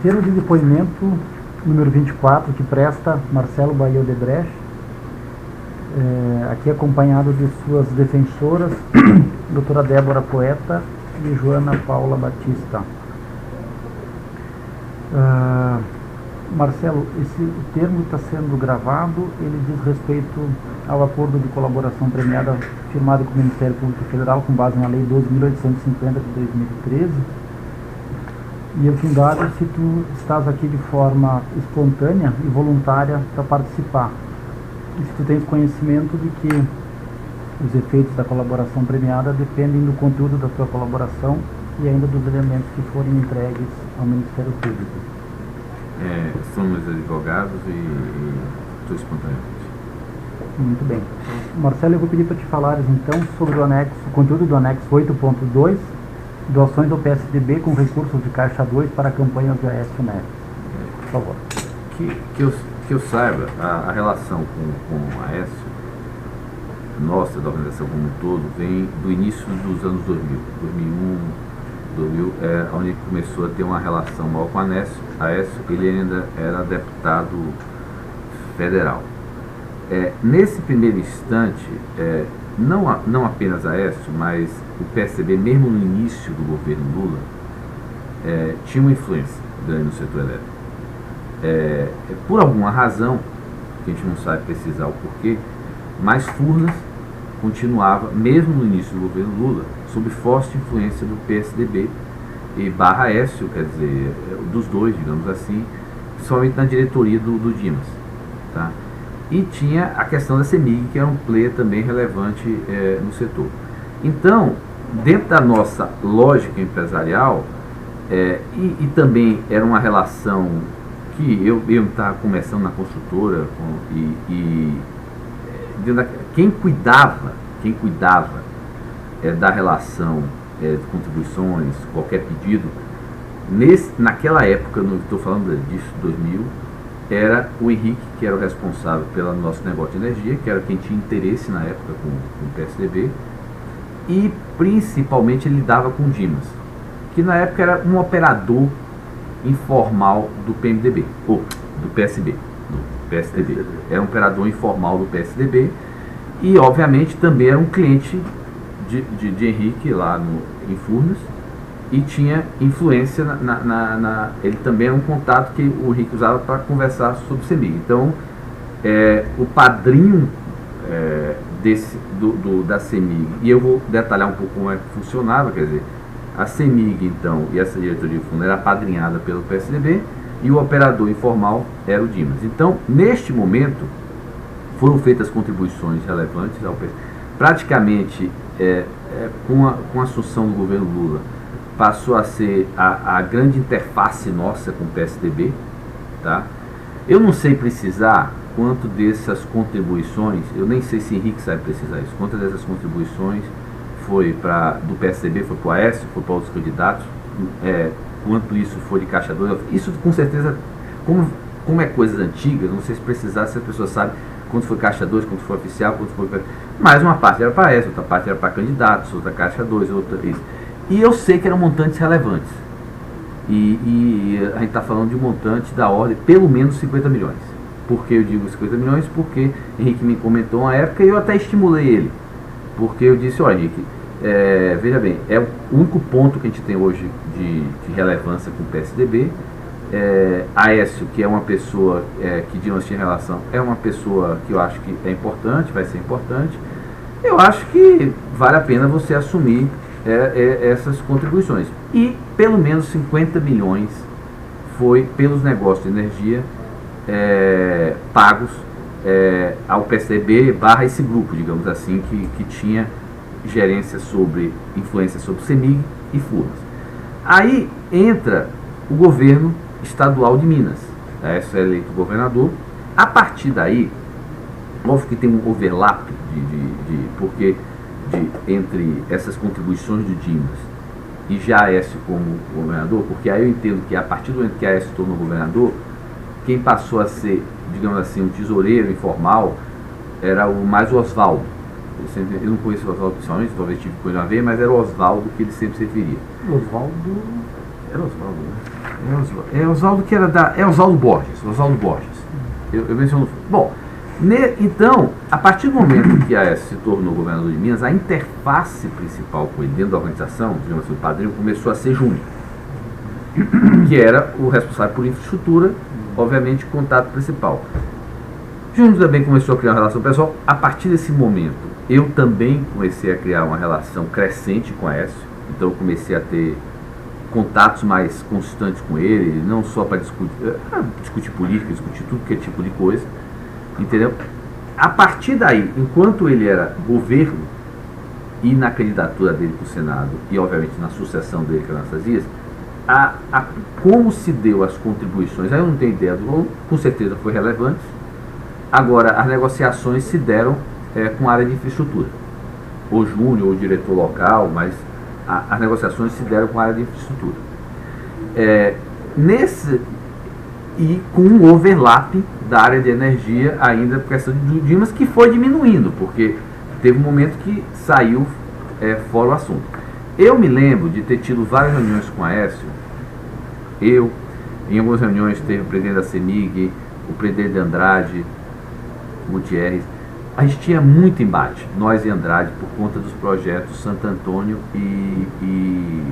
Termo de depoimento número 24, que presta Marcelo Bahia Odebrecht, aqui acompanhado de suas defensoras, doutora Débora Poeta e Joana Paula Batista. Marcelo, o termo está sendo gravado, ele diz respeito ao acordo de colaboração premiada firmado com o Ministério Público Federal com base na Lei 12.850 de 2013. E eu te indago se tu estás aqui de forma espontânea e voluntária para participar. E se tu tens conhecimento de que os efeitos da colaboração premiada dependem do conteúdo da tua colaboração e ainda dos elementos que forem entregues ao Ministério Público. Somos advogados e estou espontaneamente. Muito bem. Marcelo, eu vou pedir para te falares então sobre o conteúdo do anexo 8.2, doações ao PSDB com recursos de Caixa 2 para a campanha do Aécio Neves. Por favor. Que eu saiba, a relação com o Aécio, nossa, da organização como um todo, vem do início dos anos 2000. 2000 é onde começou a ter uma relação maior com o Aécio, ele ainda era deputado federal. Nesse primeiro instante, não apenas a Aécio, mas o PSDB, mesmo no início do governo Lula, tinha uma influência grande no setor elétrico. Por alguma razão, que a gente não sabe precisar o porquê, mas Furnas continuava, mesmo no início do governo Lula, sob forte influência do PSDB e barra Aécio, quer dizer, dos dois, digamos assim, principalmente na diretoria do Dimas. Tá? E tinha a questão da CEMIG, que era um player também relevante no setor. Então, dentro da nossa lógica empresarial, e também era uma relação que eu estava começando na construtora, quem cuidava da relação de contribuições, qualquer pedido, naquela época, estou falando disso, 2000, era o Henrique, que era o responsável pelo nosso negócio de energia, que era quem tinha interesse na época com o PSDB, e principalmente ele lidava com o Dimas, que na época era um operador informal do PMDB, ou do PSB, do PSDB. Era um operador informal do PSDB e, obviamente, também era um cliente de Henrique lá em Furnas e tinha influência ele também era um contato que o Henrique usava para conversar sobre CEMIG. Então, o padrinho da CEMIG, e eu vou detalhar um pouco como é que funcionava, quer dizer, a CEMIG, então, e essa diretoria de fundo era apadrinhada pelo PSDB e o operador informal era o Dimas. Então, neste momento, foram feitas contribuições relevantes ao PSDB. Praticamente, com a assunção do governo Lula, passou a ser a grande interface nossa com o PSDB. Tá? Eu não sei precisar quanto dessas contribuições, eu nem sei se Henrique sabe precisar isso, quantas dessas contribuições foi do PSDB, foi para o Aécio, foi para outros candidatos, quanto isso foi de Caixa 2, isso com certeza, como é coisas antigas, não sei se precisar, se a pessoa sabe quanto foi Caixa 2, quanto foi oficial, quanto foi... Mas uma parte era para Aécio, outra parte era para candidatos, outra Caixa 2, outra isso. E eu sei que eram montantes relevantes. E a gente está falando de um montante da ordem, pelo menos 50 milhões. Por que eu digo 50 milhões? Porque Henrique me comentou uma época e eu até estimulei ele. Porque eu disse, olha, Henrique, veja bem, é o único ponto que a gente tem hoje de relevância com o PSDB. Aécio, que é uma pessoa que Dimas tinha relação, é uma pessoa que eu acho que é importante, vai ser importante. Eu acho que vale a pena você assumir essas contribuições. E pelo menos 50 milhões foi pelos negócios de energia pagos ao PSDB barra esse grupo, digamos assim, que tinha gerência influência sobre CEMIG e Furnas. Aí entra o governo estadual de Minas. Aécio é eleito governador. A partir daí, óbvio que tem um overlap entre essas contribuições do Dimas e já Aécio como governador, porque aí eu entendo que a partir do momento que Aécio se tornou governador, quem passou a ser, digamos assim, um tesoureiro informal era mais o Oswaldo. Eu não conheço o Oswaldo pessoalmente, talvez tive com ele uma vez, mas era o Oswaldo que ele sempre se referia. Oswaldo? Era o Oswaldo, né? Oswaldo que era da... Oswaldo Borges. Eu menciono... Bom, então, a partir do momento que a Aécio se tornou governador de Minas, a interface principal com ele dentro da organização, digamos assim, o padrinho, começou a ser Júnior, que era o responsável por infraestrutura, obviamente, contato principal. Júnior também começou a criar uma relação pessoal. A partir desse momento, eu também comecei a criar uma relação crescente com a Aécio, então eu comecei a ter contatos mais constantes com ele, não só para discutir política, discutir tudo que é tipo de coisa, entendeu? A partir daí, enquanto ele era governo e na candidatura dele para o Senado e obviamente na sucessão dele com Anastasias, como se deu as contribuições, aí eu não tenho ideia do com certeza foi relevante. Agora, as negociações se deram com a área de infraestrutura, ou Júnior, ou diretor local, mas as negociações se deram com a área de infraestrutura. E com um overlap da área de energia ainda por questão de Dimas, que foi diminuindo, porque teve um momento que saiu fora o assunto. Eu me lembro de ter tido várias reuniões com a Aécio. Em algumas reuniões teve o presidente da CEMIG, o presidente de Andrade, Gutierrez. A gente tinha muito embate, nós e Andrade, por conta dos projetos Santo Antônio e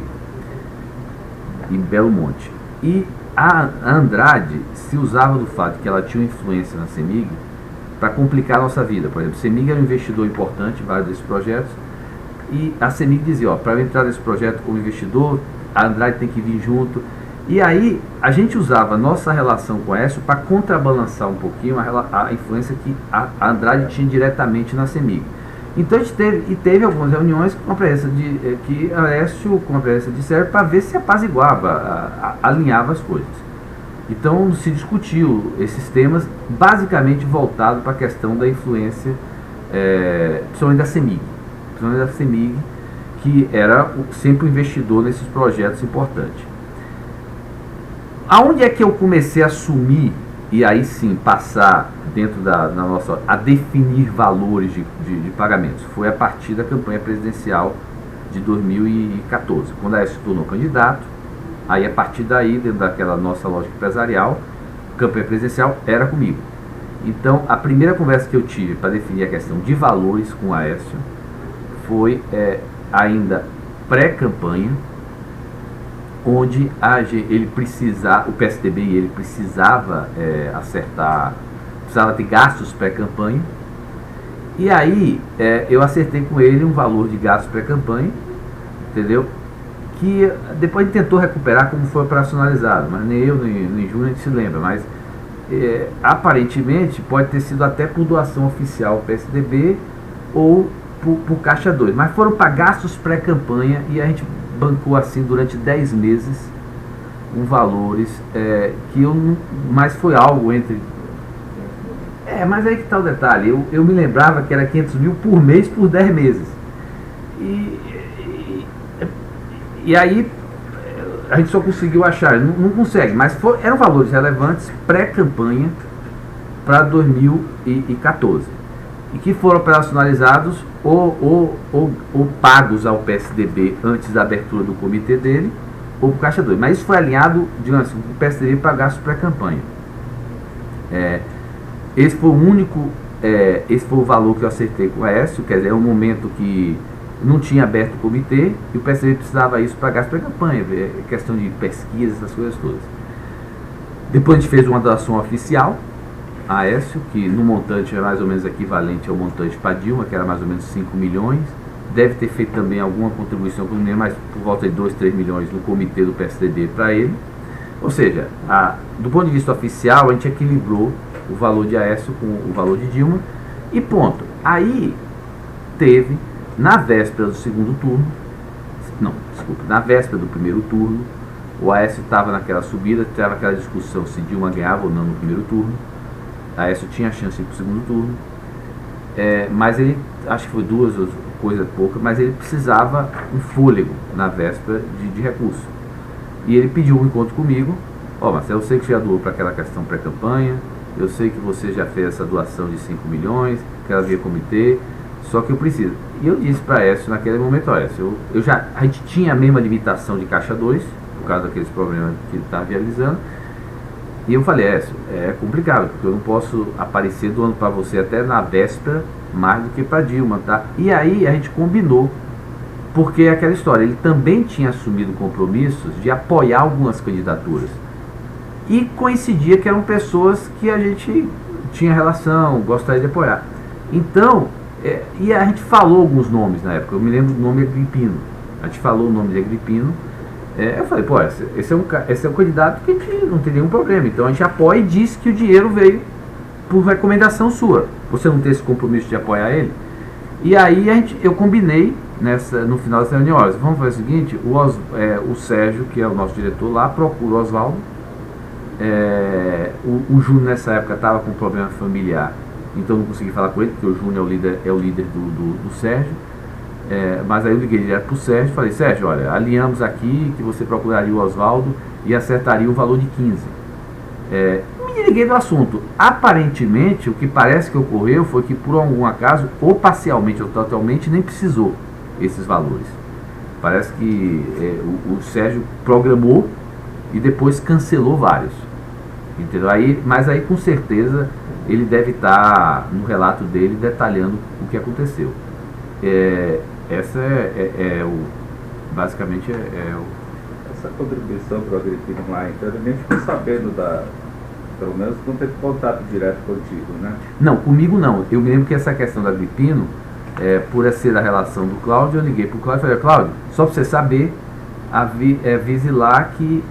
Belo Monte. E a Andrade se usava do fato que ela tinha uma influência na CEMIG para complicar a nossa vida. Por exemplo, a CEMIG era um investidor importante em vários desses projetos, e a CEMIG dizia, para entrar nesse projeto como investidor, a Andrade tem que vir junto. E aí a gente usava a nossa relação com a Aécio para contrabalançar um pouquinho a influência que a Andrade tinha diretamente na CEMIG. Então a gente teve algumas reuniões com a presença que a Aécio, com a presença de Sérgio, para ver se apaziguava, alinhava as coisas. Então se discutiu esses temas basicamente voltado para a questão da influência, principalmente da CEMIG, que era sempre o investidor nesses projetos importantes. Aonde é que eu comecei a assumir e aí sim passar dentro da nossa, a definir valores de pagamentos? Foi a partir da campanha presidencial de 2014, quando a Aécio se tornou candidato. Aí a partir daí, dentro daquela nossa lógica empresarial, campanha presidencial era comigo. Então a primeira conversa que eu tive para definir a questão de valores com a Aécio foi ainda pré-campanha, onde o PSDB e ele precisava precisava ter gastos pré-campanha, e aí eu acertei com ele um valor de gastos pré-campanha, entendeu? Que depois ele tentou recuperar como foi operacionalizado, mas nem eu nem Júnior a gente se lembra, mas aparentemente pode ter sido até por doação oficial ao PSDB ou por Caixa 2, mas foram para gastos pré-campanha, e a gente bancou assim durante 10 meses com valores que eu não, mas foi algo entre mas aí que está o detalhe, eu me lembrava que era 500 mil por mês por 10 meses e aí a gente só conseguiu achar, não consegue, mas eram valores relevantes pré-campanha para 2014 e que foram operacionalizados ou pagos ao PSDB antes da abertura do comitê dele, ou para o Caixa 2. Mas isso foi alinhado, digamos assim, o PSDB para gastos pré-campanha. Esse foi o único, esse foi o valor que eu acertei com o Aécio, quer dizer, é um momento que não tinha aberto o comitê e o PSDB precisava isso para gastos pré-campanha, questão de pesquisa, essas coisas todas. Depois a gente fez uma doação oficial a Aécio, que no montante é mais ou menos equivalente ao montante para Dilma, que era mais ou menos 5 milhões. Deve ter feito também alguma contribuição, mas por volta de 2, 3 milhões no comitê do PSDB para ele. Ou seja, do ponto de vista oficial, a gente equilibrou o valor de Aécio com o valor de Dilma e ponto. Aí teve, na véspera do segundo turno, na véspera do primeiro turno, o Aécio estava naquela subida, estava aquela discussão se Dilma ganhava ou não no primeiro turno. A Aécio tinha chance de ir para o segundo turno, mas ele, acho que foi 2 coisas poucas, mas ele precisava um fôlego na véspera de recurso. E ele pediu um encontro comigo. Marcelo, eu sei que você já doou para aquela questão pré-campanha, eu sei que você já fez essa doação de 5 milhões, que ela via comitê, só que eu preciso. E eu disse para Aécio naquele momento, Aécio, a gente tinha a mesma limitação de Caixa 2, o causa daqueles problemas que ele está viabilizando. E eu falei, é complicado, porque eu não posso aparecer doando para você até na véspera mais do que para Dilma, tá? E aí a gente combinou, porque é aquela história, ele também tinha assumido compromissos de apoiar algumas candidaturas. E coincidia que eram pessoas que a gente tinha relação, gostaria de apoiar. Então, e a gente falou alguns nomes na época, eu me lembro do nome Agripino. A gente falou o nome de Agripino. Eu falei, pô, esse é um candidato que a gente não tem nenhum problema. Então a gente apoia e diz que o dinheiro veio por recomendação sua. Você não tem esse compromisso de apoiar ele? E aí eu combinei no final dessa reunião, olha, vamos fazer o seguinte, o Sérgio, que é o nosso diretor lá, procura o Oswaldo. O Júnior nessa época estava com um problema familiar, então não consegui falar com ele, porque o Júnior é o líder do Sérgio. Mas aí eu liguei direto para o Sérgio e falei, Sérgio, olha, alinhamos aqui que você procuraria o Oswaldo e acertaria o valor de 15. Me liguei do assunto. Aparentemente, o que parece que ocorreu foi que, por algum acaso, ou parcialmente ou totalmente, nem precisou esses valores. Parece que o Sérgio programou e depois cancelou vários. Entendeu? Mas aí, com certeza, ele deve estar no relato dele detalhando o que aconteceu. Essa basicamente essa contribuição para o Agripino lá, então ele nem ficou sabendo pelo menos não teve contato direto contigo, né? Não, comigo não. Eu me lembro que essa questão do Agripino, por ser a relação do Cláudio, eu liguei para o Cláudio e falei, Cláudio, só para você saber, avise lá que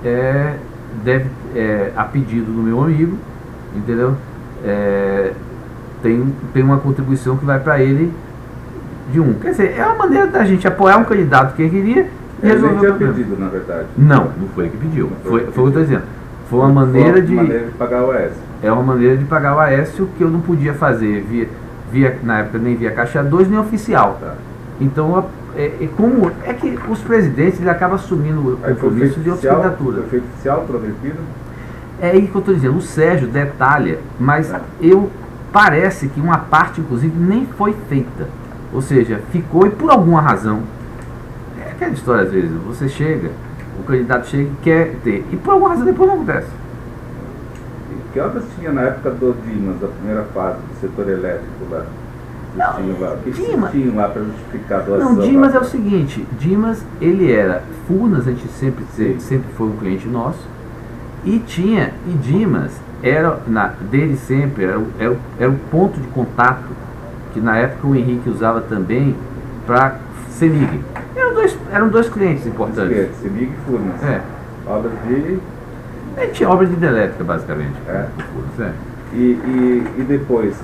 a pedido do meu amigo, entendeu? Tem uma contribuição que vai para ele de um. Quer dizer, é uma maneira da gente apoiar um candidato que ele queria e resolver o problema. Pedido, na verdade. Não foi ele que pediu. Foi o que eu estou dizendo. Foi uma maneira de pagar o Aécio. É uma maneira de pagar o Aécio que eu não podia fazer na época nem via Caixa 2 nem oficial. Tá. Então, como é que os presidentes eles acabam assumindo o compromisso de outras candidaturas. Foi oficial para o Agripino? É isso que eu estou dizendo. O Sérgio detalha, mas parece que uma parte, inclusive, nem foi feita. Ou seja, ficou e por alguma razão. É aquela história, às vezes, você chega, o candidato chega e quer ter, e por alguma razão depois não acontece. E que obras tinha na época do Dimas, a primeira fase do setor elétrico lá? O que tinham lá para justificar a doação? Não, Dimas é o seguinte, Dimas, ele era, Furnas, a gente sempre foi um cliente nosso, e Dimas dele sempre, era o ponto de contato que na época o Henrique usava também para CEMIG. Eram dois clientes importantes. CEMIG e Furnas. Obras de... tinha obra de hidrelétrica, basicamente. E depois,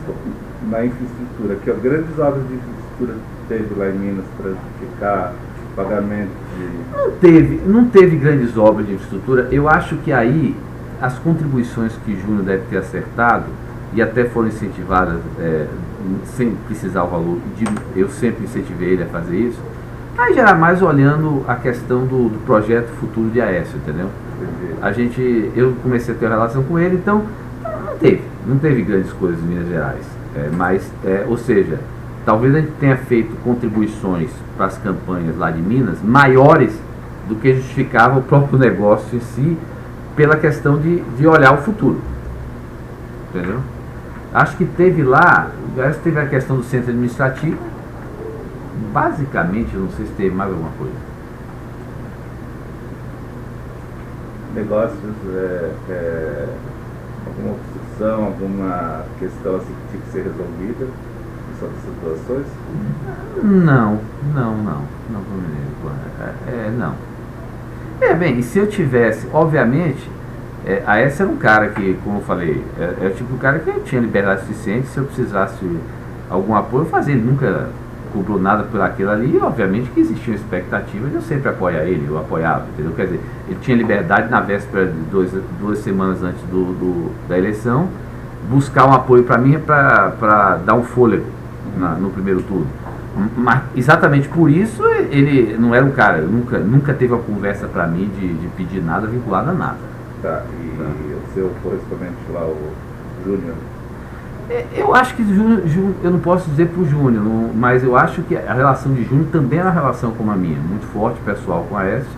na infraestrutura, que grandes obras de infraestrutura teve lá em Minas para justificar pagamento de... Não teve grandes obras de infraestrutura. Eu acho que aí as contribuições que Júnior deve ter acertado e até foram incentivadas sem precisar o valor, eu sempre incentivei ele a fazer isso, aí já era mais olhando a questão do projeto futuro de Aécio, entendeu? Eu comecei a ter uma relação com ele, então não teve grandes coisas em Minas Gerais, ou seja, talvez a gente tenha feito contribuições para as campanhas lá de Minas maiores do que justificava o próprio negócio em si, pela questão de olhar o futuro, entendeu? Acho que teve a questão do centro administrativo, basicamente, eu não sei se teve mais alguma coisa. Negócios, alguma obstrução, alguma questão assim que tinha que ser resolvida sobre essas doações? Não não. Bem, se eu tivesse, obviamente, a essa era um cara que, como eu falei, é o tipo de cara que tinha liberdade suficiente, se eu precisasse algum apoio, eu fazia. Ele nunca cobrou nada por aquilo ali, e obviamente que existia uma expectativa de eu sempre apoiar ele, eu apoiava, entendeu? Quer dizer, ele tinha liberdade na véspera de duas semanas antes da eleição, buscar um apoio para mim para dar um fôlego no primeiro turno. Mas exatamente por isso ele não era um cara, nunca teve uma conversa para mim de pedir nada vinculado a nada. Tá, o seu correspondente lá, o Júnior? Eu acho que eu não posso dizer para o Júnior, mas eu acho que a relação de Júnior também é uma relação como a minha, muito forte, pessoal, com a Aécio,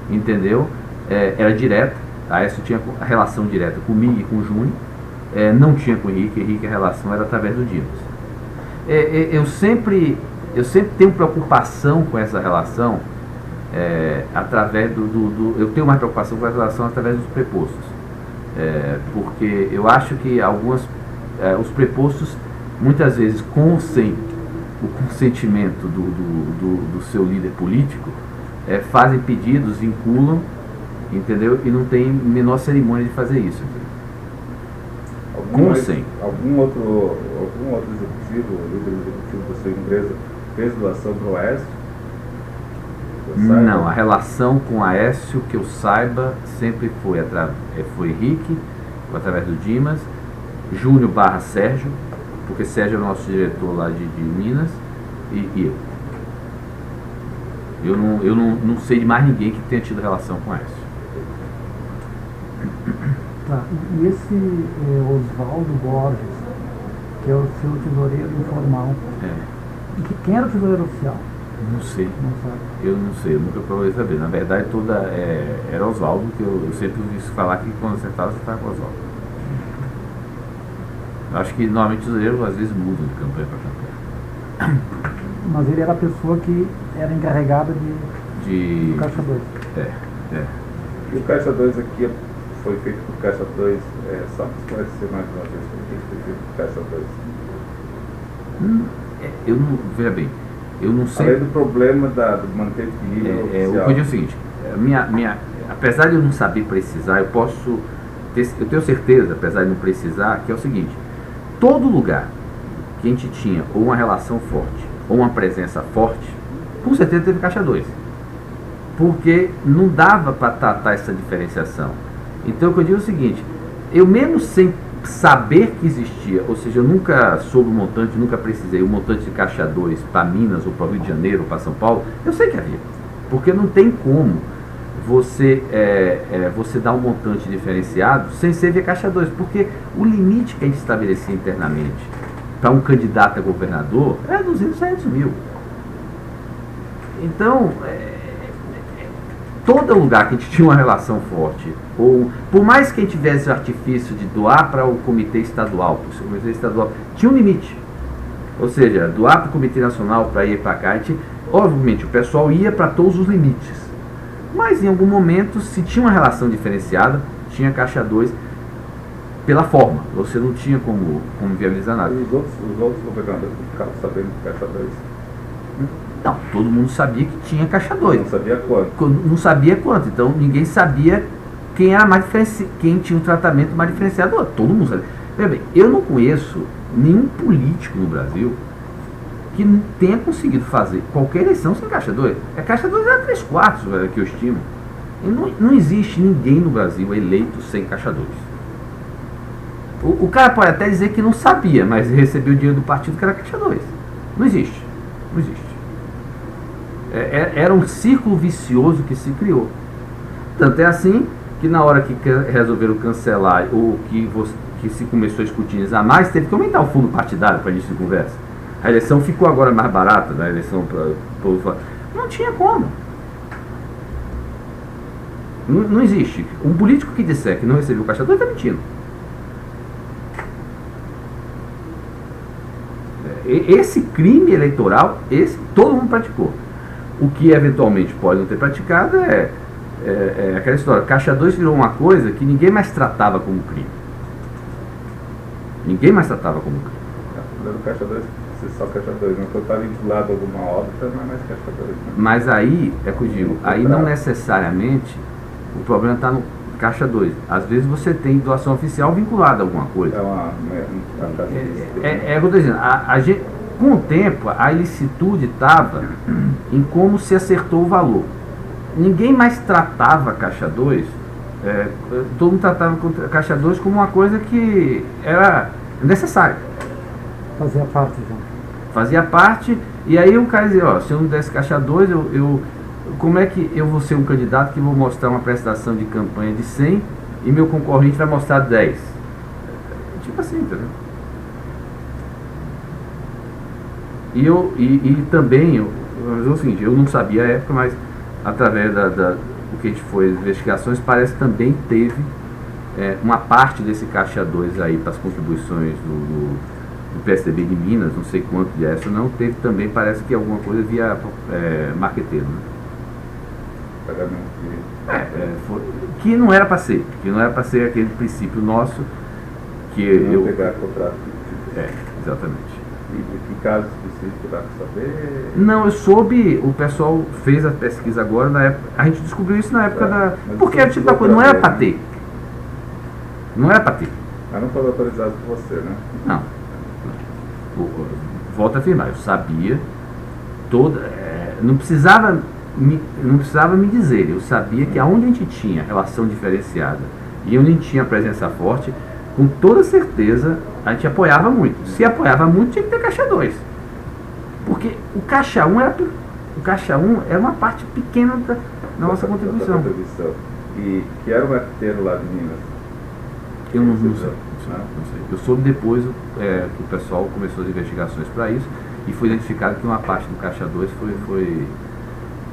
entendeu? era direta. A Aécio tinha a relação direta comigo e com o Júnior, não tinha com o Henrique, a relação era através do Dimas. Eu sempre tenho preocupação com essa relação, através eu tenho mais preocupação com essa relação através dos prepostos, porque eu acho que os prepostos muitas vezes, sem o consentimento do seu líder político, fazem pedidos, vinculam, entendeu? E não tem menor cerimônia de fazer isso. Algum outro executivo, líder executivo da sua empresa, fez doação para o Aécio? Não, a relação com o Aécio, que eu saiba, sempre foi Henrique, através do Dimas, Júnior / Sérgio, porque Sérgio é o nosso diretor lá de Minas, e eu. Eu não sei de mais ninguém que tenha tido relação com Aécio. Tá, e esse Oswaldo Borges, que é o seu tesoureiro informal, quem era o tesoureiro oficial? Não sei. Não sabe. Eu não sei, eu nunca procurei saber. Na verdade, era Oswaldo, que eu sempre ouvi falar que quando você estava com Oswaldo. Acho que normalmente os tesoureiros às vezes mudam de campanha para campanha. Mas ele era a pessoa que era encarregada do Caixa 2. E o Caixa 2 aqui foi feito por Caixa 2, só para esclarecer mais uma vez, por que foi feito por Caixa 2? Eu não, veja bem, eu não sei. Além do problema do manter equilíbrio oficial. Eu digo o seguinte, apesar de eu não saber precisar, eu tenho certeza, apesar de não precisar, que é o seguinte: todo lugar que a gente tinha ou uma relação forte, ou uma presença forte, com certeza teve Caixa 2. Porque não dava para tratar essa diferenciação. Então o que eu digo é o seguinte: eu mesmo sem saber que existia, ou seja, eu nunca soube o montante, nunca precisei o montante de Caixa 2 para Minas, ou para o Rio de Janeiro, ou para São Paulo, eu sei que havia. Porque não tem como você dar um montante diferenciado sem ser via Caixa 2, porque o limite que a gente estabelecia internamente para um candidato a governador é 200, 300 mil. Então, todo lugar que a gente tinha uma relação forte, ou por mais que a gente tivesse o artifício de doar para o comitê estadual, tinha um limite. Ou seja, doar para o comitê nacional para ir para cá, obviamente o pessoal ia para todos os limites. Mas em algum momento, se tinha uma relação diferenciada, tinha Caixa 2 pela forma. Você não tinha como viabilizar nada. E os outros governadores ficavam sabendo do Caixa 2? Não, todo mundo sabia que tinha Caixa 2. Não sabia quanto. Não sabia quanto. Então ninguém sabia quem era quem tinha um tratamento mais diferenciado. Todo mundo sabia. Veja bem, eu não conheço nenhum político no Brasil que tenha conseguido fazer qualquer eleição sem Caixa 2. Caixa 2 era 3/4 que eu estimo. E não existe ninguém no Brasil eleito sem Caixa 2. O cara pode até dizer que não sabia, mas recebeu o dinheiro do partido que era Caixa 2. Não existe. Não existe. Era um círculo vicioso que se criou. Tanto é assim que na hora que resolveram cancelar ou que se começou a escrutinizar mais, teve que aumentar o fundo partidário para início de conversa. A eleição ficou agora mais barata, né? A eleição para não tinha como. Não existe. Um político que disser que não recebeu Caixa 2 está mentindo. Esse crime eleitoral, todo mundo praticou. O que eventualmente pode não ter praticado é aquela história. Caixa 2 virou uma coisa que ninguém mais tratava como crime. Ninguém mais tratava como crime. Caixa 2, só Caixa 2, não está vinculado a alguma obra, não é mais Caixa 2. Né? Mas aí, é que eu digo, aí não necessariamente o problema está no Caixa 2. Às vezes você tem doação oficial vinculada a alguma coisa. É o que eu estou dizendo. Com o tempo, a ilicitude estava em como se acertou o valor. Ninguém mais tratava a Caixa 2, todo mundo tratava a Caixa 2 como uma coisa que era necessária. Fazia parte, João. Fazia parte, e aí o cara dizia, se eu não desse Caixa 2, como é que eu vou ser um candidato que vou mostrar uma prestação de campanha de 100 e meu concorrente vai mostrar 10? Tipo assim, entendeu? E também, eu vou dizer o seguinte, eu não sabia a época, mas através o que a gente foi, as investigações, parece que também teve uma parte desse caixa 2 aí para as contribuições do PSDB de Minas, não sei quanto de essa não, teve também, parece que alguma coisa via marqueteiro, né? Que não era para ser, aquele princípio nosso que não pegar contrato. Exatamente. E que caso específico dá para saber? Não, eu soube, o pessoal fez a pesquisa agora, na época, a gente descobriu isso na época da... Porque era tipo da coisa, não era para ter. Não era para ter. Mas não foi autorizado por você, né? Não. Volto a afirmar, eu sabia não precisava me dizer, eu sabia que aonde a gente tinha relação diferenciada e onde a gente tinha presença forte, com toda certeza a gente apoiava muito. Se apoiava muito, tinha que ter caixa 2. Porque o caixa 1 era uma parte pequena da nossa contribuição. E que era o marqueteiro lá de Minas? Eu não sei. Eu soube depois que o pessoal começou as investigações para isso e foi identificado que uma parte do caixa 2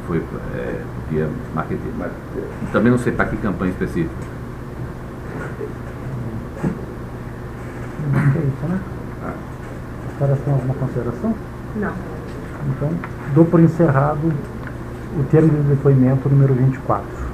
foi via marqueteiro. Também não sei para que campanha específica. É isso, né? A senhora tem alguma consideração? Não. Então, dou por encerrado o termo de depoimento número 24.